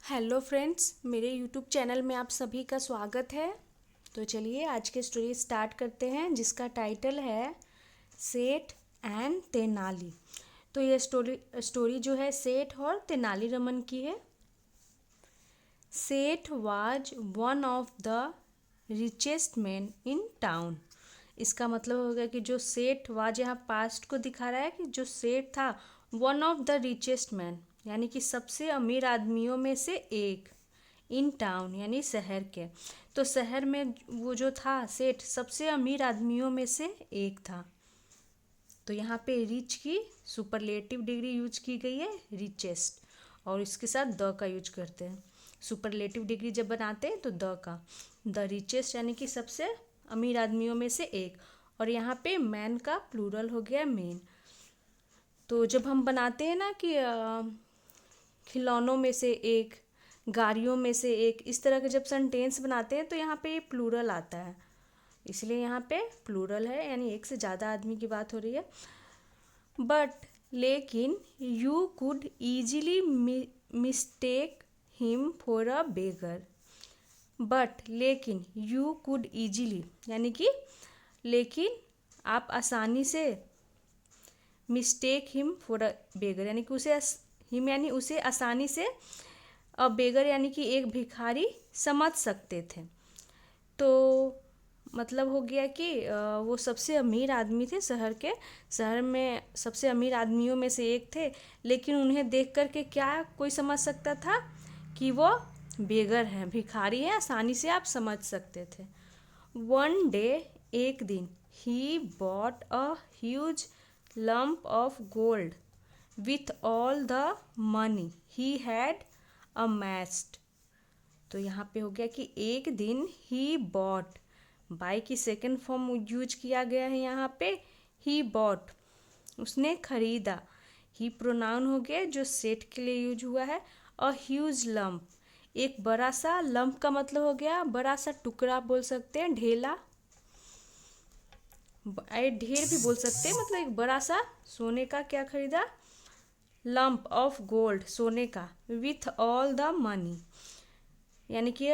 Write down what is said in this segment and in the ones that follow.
Hello friends, मेरे YouTube channel में आप सभी का स्वागत है। तो चलिए आज की स्टोरी स्टार्ट करते हैं, जिसका टाइटल है सेठ एंड तेनाली। तो ये स्टोरी जो है सेठ और तेनाली रामन की है। सेठ was one of the richest man in town. इसका मतलब हो गया कि जो सेठ वाज यहाँ पास्ट को दिखा रहा है कि जो सेठ था one of the richest man, यानी कि सबसे अमीर आदमियों में से एक, इन टाउन यानी शहर के। तो शहर में वो जो था सेठ सबसे अमीर आदमियों में से एक था। तो यहाँ पे रिच की सुपरलेटिव डिग्री यूज की गई है, रिचेस्ट, और इसके साथ द का यूज करते हैं। सुपरलेटिव डिग्री जब बनाते हैं तो द का, द रिचेस्ट यानी कि सबसे अमीर आदमियों में से एक, और यहाँ पे मैन का प्लूरल हो गया मेन। तो जब हम बनाते हैं ना कि खिलौनों में से एक, गाड़ियों में से एक, इस तरह के जब सेंटेंस बनाते हैं तो यहाँ पे ये प्लूरल आता है, इसलिए यहाँ पे प्लूरल है, यानी एक से ज़्यादा आदमी की बात हो रही है। बट लेकिन you could easily mistake him for a beggar. But लेकिन यू कुड ईजिली यानी कि लेकिन आप आसानी से, मिस्टेक हिम फॉर अ बेगर यानी कि उसे, हिम यानी उसे आसानी से, अ बेगर यानी कि एक भिखारी समझ सकते थे। तो मतलब हो गया कि वो सबसे अमीर आदमी थे शहर में सबसे अमीर आदमियों में से एक थे, लेकिन उन्हें देख कर के क्या कोई समझ सकता था कि वो बेगर हैं, भिखारी हैं, आसानी से आप समझ सकते थे। वन डे, एक दिन, he bought a huge lump of gold with all the money he had amassed। तो यहाँ पे हो गया कि एक दिन ही बॉट, बाय की सेकेंड फॉर्म यूज किया गया है यहाँ पे, ही बॉट उसने खरीदा, ही प्रोनाउन हो गया जो सेठ के लिए यूज हुआ है, अ ह्यूज लम्प, एक बड़ा सा, लम्प का मतलब हो गया बड़ा सा टुकड़ा बोल सकते हैं, ढेला, ढेर भी बोल सकते हैं, मतलब एक बड़ा सा सोने का क्या खरीदा, लंप ऑफ गोल्ड, सोने का, विथ ऑल द मनी, यानी कि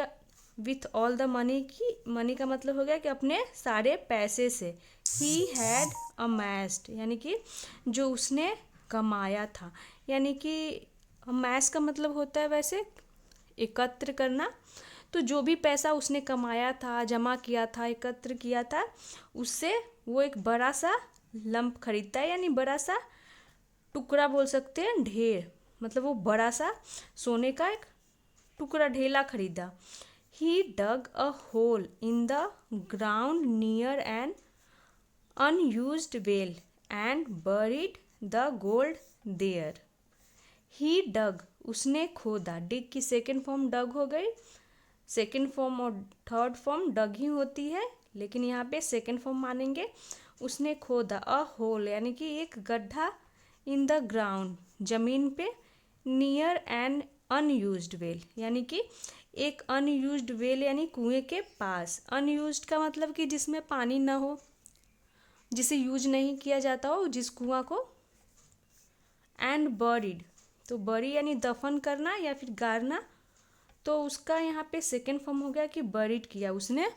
विथ ऑल द मनी की, मनी का मतलब हो गया कि अपने सारे पैसे से। ही हैड अमैस्ड यानी कि जो उसने कमाया था, यानी कि अमैस का मतलब होता है वैसे एकत्र करना। तो जो भी पैसा उसने कमाया था, जमा किया था, एकत्र किया था, उससे वो एक बड़ा सा लंप खरीदता है, यानी बड़ा सा टुकड़ा बोल सकते हैं, ढेर, मतलब वो बड़ा सा सोने का एक टुकड़ा, ढेला खरीदा। He dug a hole in the ground near an unused well and buried the gold there. He dug उसने खोदा, डिग की सेकेंड फॉर्म डग हो गई, सेकेंड फॉर्म और थर्ड फॉर्म डग ही होती है, लेकिन यहाँ पे सेकेंड फॉर्म मानेंगे। उसने खोदा, अ होल यानी कि एक गड्ढा, इन द ग्राउंड जमीन पे, नियर एन अनयूज्ड वेल यानी कि एक अनयूज्ड वेल यानी कुएं के पास। अनयूज्ड का मतलब कि जिसमें पानी ना हो, जिसे यूज नहीं किया जाता हो, जिस कुआं को। एंड बरीड, तो बरी यानी दफन करना या फिर गाड़ना, तो उसका यहाँ पे सेकेंड फॉर्म हो गया कि बरीड किया उसने,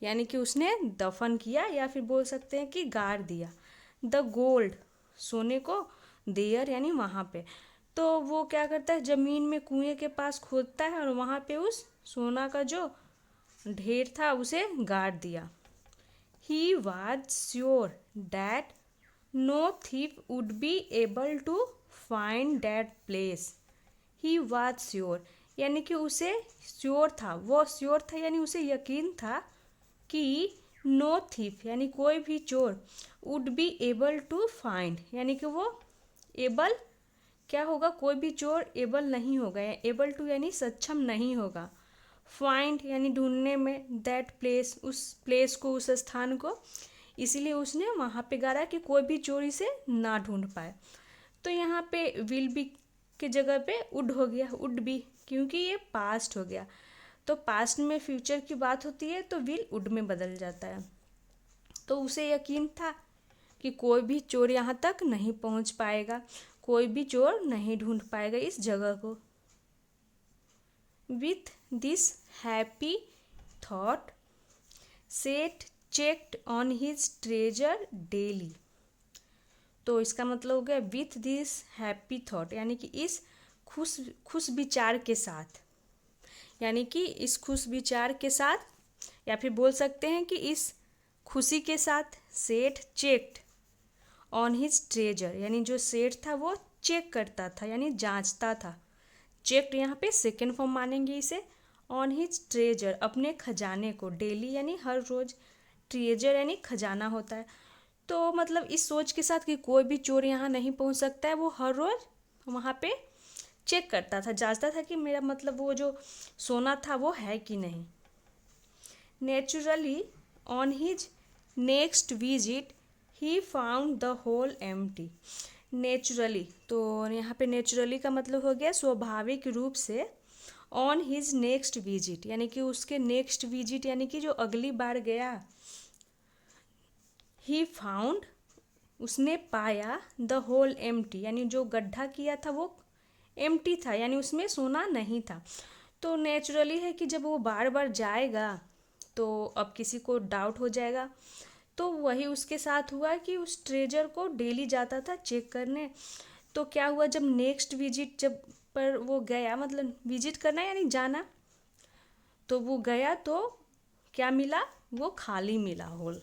यानी कि उसने दफन किया, या फिर बोल सकते हैं कि गाड़ दिया। द गोल्ड, सोने को, देयर यानी वहाँ पे। तो वो क्या करता है, ज़मीन में कुएं के पास खोदता है और वहाँ पे उस सोना का जो ढेर था उसे गाड़ दिया। He was sure that no thief would be able to find that place. He was sure यानी कि उसे श्योर था, वो श्योर था यानी उसे यकीन था कि नो थीफ यानी कोई भी चोर, would be able to find यानी कि वो एबल क्या होगा, कोई भी चोर एबल नहीं होगा, या एबल टू यानी सक्षम नहीं होगा, फाइंड यानी ढूंढने में, दैट प्लेस उस प्लेस को, उस स्थान को, इसीलिए उसने वहाँ पे गाड़ा कि कोई भी चोर इसे ना ढूंढ पाए। तो यहाँ पे विल बी की जगह पे वुड हो गया, वुड बी, क्योंकि ये पास्ट हो गया। तो पास्ट में फ्यूचर की बात होती है तो विल वुड में बदल जाता है। तो उसे यकीन था कि कोई भी चोर यहाँ तक नहीं पहुँच पाएगा, कोई भी चोर नहीं ढूंढ पाएगा इस जगह को। विथ दिस हैप्पी थॉट सेठ checked on his treasure daily. तो इसका मतलब हो गया विथ दिस हैप्पी थॉट, यानी कि इस खुश खुश विचार के साथ, यानी कि इस खुश विचार के साथ, या फिर बोल सकते हैं कि इस खुशी के साथ सेठ चेक्ड ऑन हिज ट्रेजर, यानी जो सेठ था वो चेक करता था यानी जांचता था। चेक्ड यहाँ पे सेकेंड फॉर्म मानेंगे इसे। ऑन हिज ट्रेजर, अपने खजाने को, डेली यानी हर रोज, ट्रेजर यानी खजाना होता है। तो मतलब इस सोच के साथ कि कोई भी चोर यहाँ नहीं पहुँच सकता है, वो हर रोज वहाँ पे चेक करता था, जांचता था कि मेरा मतलब वो जो सोना था वो है कि नहीं। Naturally on his next visit he found the hole empty. Naturally, तो यहाँ पे नेचुरली का मतलब हो गया स्वाभाविक रूप से। ऑन हिज नेक्स्ट विजिट, यानी कि उसके नेक्स्ट विजिट यानी कि जो अगली बार गया। ही फाउंड, उसने पाया, द होल एम्प्टी, यानी जो गड्ढा किया था वो एम्प्टी था, यानी उसमें सोना नहीं था। तो नेचुरली है कि जब वो बार बार जाएगा तो अब किसी को डाउट हो जाएगा। तो वही उसके साथ हुआ कि उस ट्रेजर को डेली जाता था चेक करने। तो क्या हुआ, जब नेक्स्ट विजिट जब पर वो गया, मतलब विजिट करना यानी जाना, तो वो गया तो क्या मिला, वो खाली मिला होल।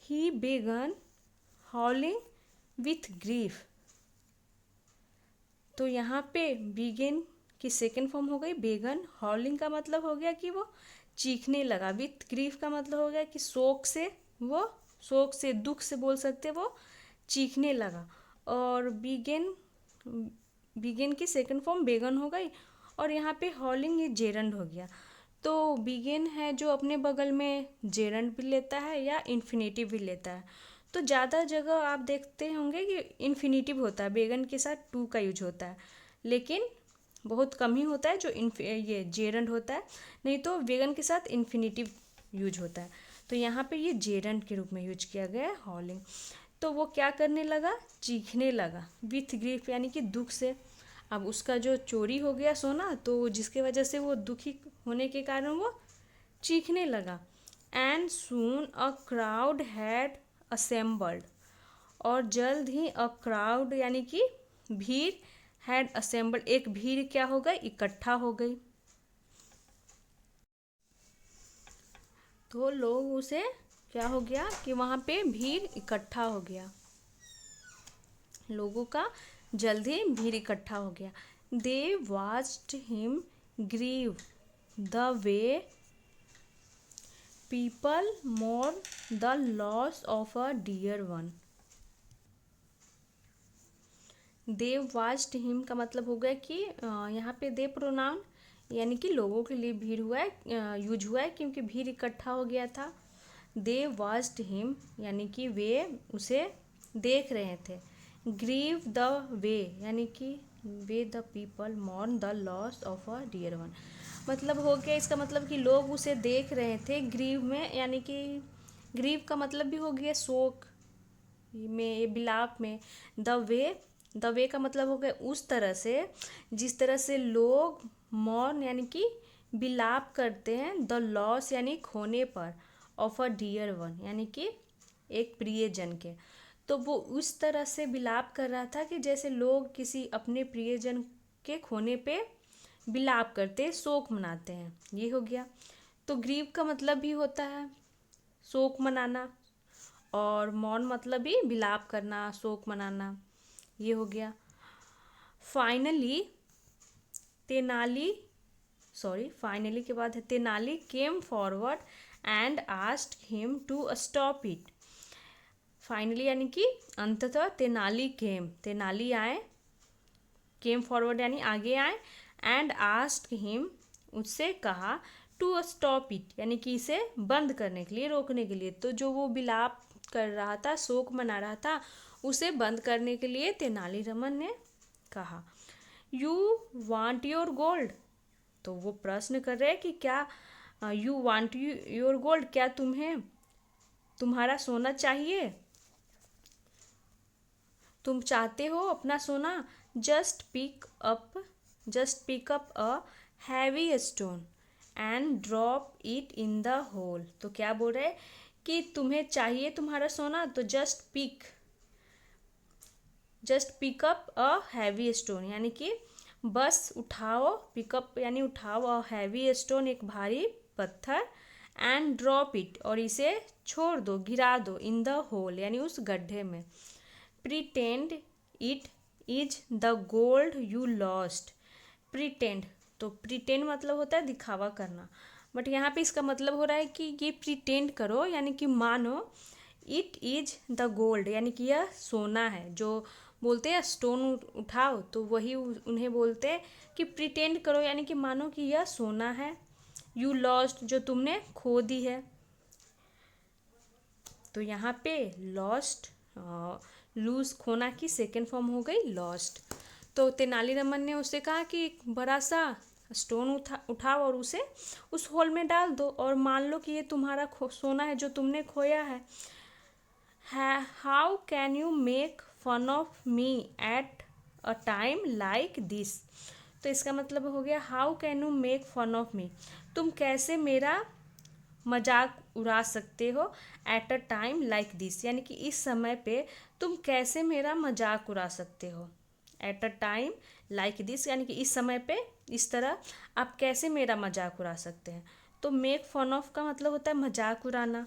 ही बेगन हॉलिंग विथ ग्रीफ। तो यहाँ पे बिगिन की सेकेंड फॉर्म हो गई बेगन। हॉलिंग का मतलब हो गया कि वो चीखने लगा। विथ ग्रीफ का मतलब हो गया कि शोक से, वो शोक से, दुख से बोल सकते वो चीखने लगा। और बिगिन की सेकेंड फॉर्म बेगन हो गई। और यहाँ पे हॉलिंग ये जेरंड हो गया। तो बिगिन है जो अपने बगल में जेरंड भी लेता है या इन्फिनेटिव भी लेता है। तो ज़्यादा जगह आप देखते होंगे कि इन्फिनेटिव होता है, बेगन के साथ टू का यूज होता है, लेकिन बहुत कम ही होता है जो ये जेरंड होता है, नहीं तो बेगन के साथ इन्फिनेटिव यूज होता है। तो यहाँ पे ये जेरंड के रूप में यूज किया गया है हॉलिंग। तो वो क्या करने लगा, चीखने लगा। विथ ग्रीफ यानी कि दुख से। अब उसका जो चोरी हो गया सोना, तो जिसके वजह से वो दुखी होने के कारण वो चीखने लगा। And soon a crowd had assembled, और जल्द ही अ क्राउड यानी कि भीड़, हैड असेंबल्ड, एक भीड़ क्या हो गई, इकट्ठा हो गई। तो लोग उसे क्या हो गया कि वहाँ पे भीड़ इकट्ठा हो गया, लोगों का जल्द ही भीड़ इकट्ठा हो गया। They watched him grieve the way people mourn the loss of a dear one. They watched him का मतलब हो गया कि यहाँ पे दे प्रोनाउन यानी कि लोगों के लिए भीड़ हुआ है, यूज हुआ है, क्योंकि भीड़ इकट्ठा हो गया था। दे वाच्ड हिम यानी कि वे उसे देख रहे थे। ग्रीव द वे यानी कि way the people mourn the loss of a dear one, मतलब हो गया इसका मतलब कि लोग उसे देख रहे थे ग्रीव में, यानी कि ग्रीव का मतलब भी हो गया शोक में, विलाप में। द वे का मतलब हो गया उस तरह से जिस तरह से लोग मौन यानी कि विलाप करते हैं, द लॉस यानी खोने पर, ऑफ अ डियर वन यानी कि एक प्रियजन के। तो वो उस तरह से विलाप कर रहा था कि जैसे लोग किसी अपने प्रियजन के खोने पे विलाप करते, शोक मनाते हैं, ये हो गया। तो ग्रीव का मतलब भी होता है शोक मनाना, और मौन मतलब भी विलाप करना, शोक मनाना, ये हो गया। फाइनली तेनाली फाइनली के बाद है Tenali came forward and asked him to stop it. Finally यानी कि अंततः तेनाली आए, केम फॉरवर्ड यानी आगे आए, एंड आस्क्ड हिम उससे कहा, टू स्टॉप इट यानी कि इसे बंद करने के लिए, रोकने के लिए। तो जो वो विलाप कर रहा था, शोक मना रहा था, उसे बंद करने के लिए तेनालीरामन ने कहा। यू वांट योर गोल्ड, तो वो प्रश्न कर रहे हैं कि क्या यू वांट योर गोल्ड, क्या तुम्हें तुम्हारा सोना चाहिए, तुम चाहते हो अपना सोना। Just pick up just pick up a heavy stone and drop it in the hole. तो क्या बोल रहे हैं कि तुम्हें चाहिए तुम्हारा सोना, तो just pick up a heavy stone, यानी कि बस उठाओ, पिकअप यानी उठाओ, अ हैवी स्टोन एक भारी पत्थर, एंड ड्रॉप इट और इसे छोड़ दो, गिरा दो, इन द होल यानी उस गड्ढे में। Pretend it is the gold you lost. Pretend, तो प्रिटेंड मतलब होता है दिखावा करना, बट यहाँ पे इसका मतलब हो रहा है कि ये प्रिटेंड करो यानी कि मानो, इट इज द गोल्ड यानी कि यह सोना है। जो बोलते हैं स्टोन उठाओ, तो वही उन्हें बोलते हैं कि प्रिटेंड करो यानी कि मानो कि यह सोना है। यू लॉस्ट, जो तुमने खो दी है। तो यहाँ पे लॉस्ट, लूज खोना की सेकेंड फॉर्म हो गई लॉस्ट। तो तेनालीरामन ने उससे कहा कि एक बड़ा सा स्टोन उठाओ और उसे उस होल में डाल दो, और मान लो कि ये तुम्हारा सोना है जो तुमने खोया है। How can you make fun of me at a time like this. तो इसका मतलब हो गया how can you make fun of me, तुम कैसे मेरा मजाक उड़ा सकते हो, at a time like this यानी कि इस समय पे तुम कैसे मेरा मजाक उड़ा सकते हो। At a time like this यानी कि इस समय पे इस तरह आप कैसे मेरा मजाक उड़ा सकते हैं। तो मेक फन ऑफ का मतलब होता है मजाक उड़ाना।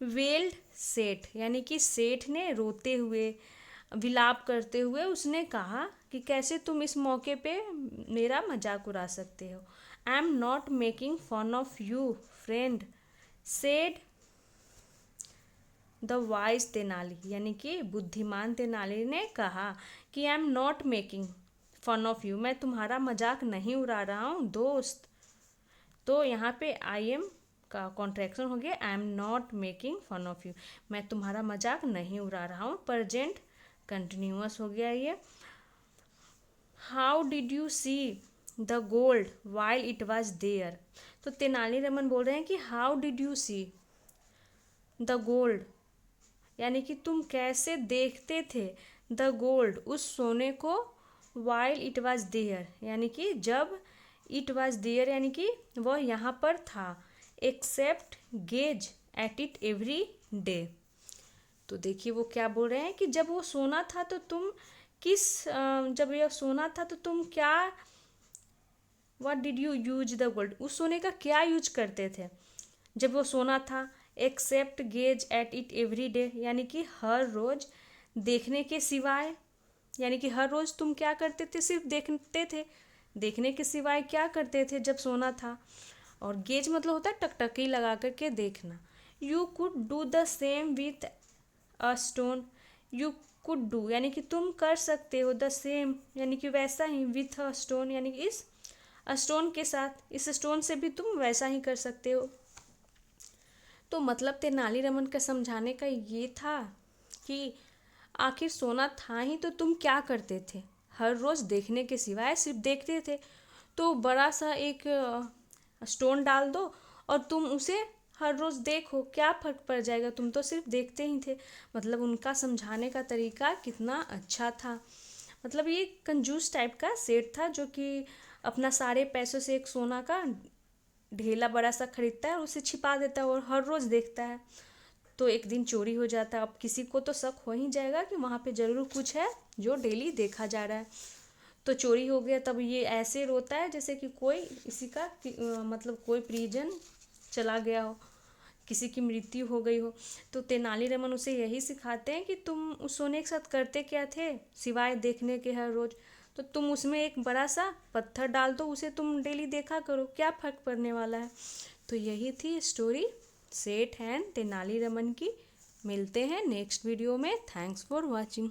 वेल्ड सेठ यानी कि सेठ ने रोते हुए, विलाप करते हुए उसने कहा कि कैसे तुम इस मौके पे मेरा मजाक उड़ा सकते हो। I am not making fun of you friend, said the wise Tenali, यानी कि बुद्धिमान तेनाली ने कहा कि I am not making fun of you, मैं तुम्हारा मजाक नहीं उड़ा रहा हूँ दोस्त। तो यहाँ पे आई एम का कॉन्ट्रैक्शन हो गया, I am not making fun of you, मैं तुम्हारा मजाक नहीं उड़ा रहा हूँ। प्रेजेंट कंटिन्यूअस हो गया ये। How did you see the gold while it was there. तो तेनालीरामन बोल रहे हैं कि how did you see the gold, यानी कि तुम कैसे देखते थे द गोल्ड, उस सोने को, वाइल इट वॉज देयर यानी कि जब, इट वॉज देयर यानी कि वह यहाँ पर था, except gaze at it every day. तो देखिए वो क्या बोल रहे हैं कि जब वो सोना था तो तुम जब यह सोना था तो तुम क्या, what did you use the gold, उस सोने का क्या यूज करते थे जब वो सोना था। Except gaze at it every day यानी कि हर रोज देखने के सिवाय, यानी कि हर रोज तुम क्या करते थे, सिर्फ देखते थे, देखने के सिवाय क्या करते थे जब सोना था। और गेज मतलब होता है टकटकी लगा करके देखना। You could do the same with a stone, you could do यानी कि तुम कर सकते हो, द सेम यानी कि वैसा ही, विथ अ स्टोन यानी कि इस स्टोन के साथ, इस स्टोन से भी तुम वैसा ही कर सकते हो। तो मतलब तेनालीरामन का समझाने का ये था कि आखिर सोना था ही तो तुम क्या करते थे, हर रोज़ देखने के सिवाय सिर्फ देखते थे। तो बड़ा सा एक स्टोन डाल दो और तुम उसे हर रोज़ देखो, क्या फ़र्क पड़ जाएगा, तुम तो सिर्फ देखते ही थे। मतलब उनका समझाने का तरीका कितना अच्छा था। मतलब ये कंजूस टाइप का सेठ था जो कि अपना सारे पैसों से एक सोना का ढेला बड़ा सा खरीदता है और उसे छिपा देता है और हर रोज़ देखता है। तो एक दिन चोरी हो जाता है, अब किसी को तो शक हो ही जाएगा कि वहाँ पे ज़रूर कुछ है जो डेली देखा जा रहा है। तो चोरी हो गया, तब ये ऐसे रोता है जैसे कि कोई इसी का मतलब कोई परिजन चला गया हो, किसी की मृत्यु हो गई हो। तो तेनालीरामन उसे यही सिखाते हैं कि तुम उस सोने के साथ करते क्या थे सिवाय देखने के हर रोज़। तो तुम उसमें एक बड़ा सा पत्थर डाल दो, उसे तुम डेली देखा करो, क्या फ़र्क पड़ने वाला है। तो यही थी स्टोरी सेठ एंड तेनालीरामन की। मिलते हैं नेक्स्ट वीडियो में। Thanks for watching.